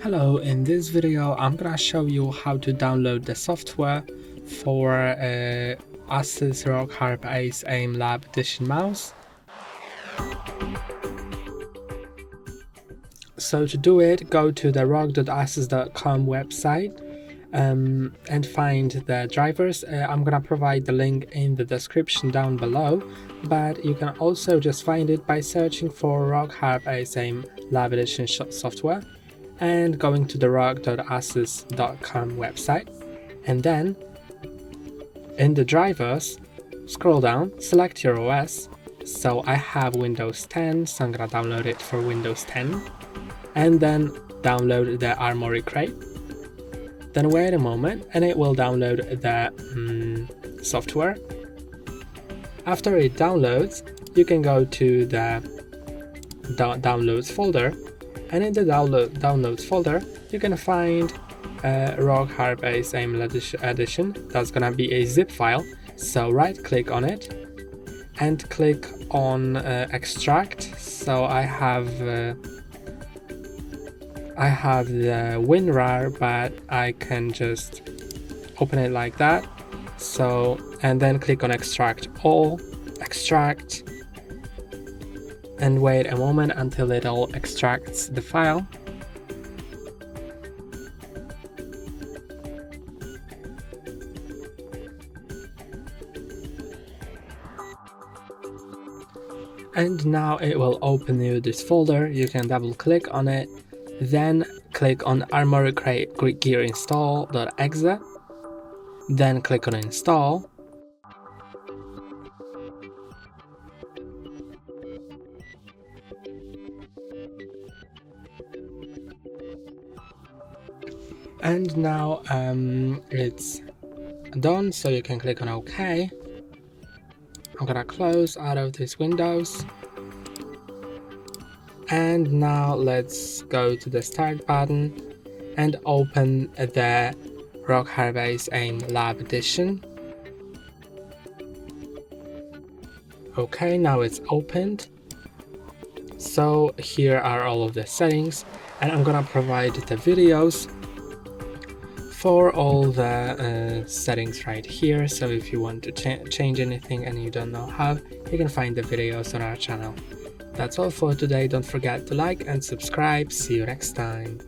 Hello, in this video I'm gonna show you how to download the software for Asus ROG Harpe Ace Aim Lab Edition mouse. So to do it, go to the ROG.Asus.com website and find the drivers. I'm gonna provide the link in the description down below, but you can also just find it by searching for ROG Harpe Ace Aim Lab Edition software and going to the ROG.Asus.com website, and then in the drivers scroll down, select your OS. So I have Windows 10, so I'm gonna download it for Windows 10, and then download the Armory Crate. Then wait a moment and it will download the software. After it downloads, you can go to the downloads folder, and in the downloads folder you can find ROG Harpe Ace Aim Edition. That's gonna be a zip file, so right click on it and click on extract. So I have the WinRAR, but I can just open it like that. So, and then click on extract all, extract, and wait a moment until it all extracts the file. And now it will open you this folder. You can double click on it, then click on Armory Crate Gear Install.exe, then click on install. And now it's done, so you can click on OK. I'm gonna close out of this Windows. And now let's go to the start button and open the ROG Harpe Ace Aim Lab Edition. Okay, now it's opened. So here are all of the settings, and I'm gonna provide the videos for all the settings right here. So if you want to change anything and you don't know how, you can find the videos on our channel. That's all for today. Don't forget to like and subscribe. See you next time.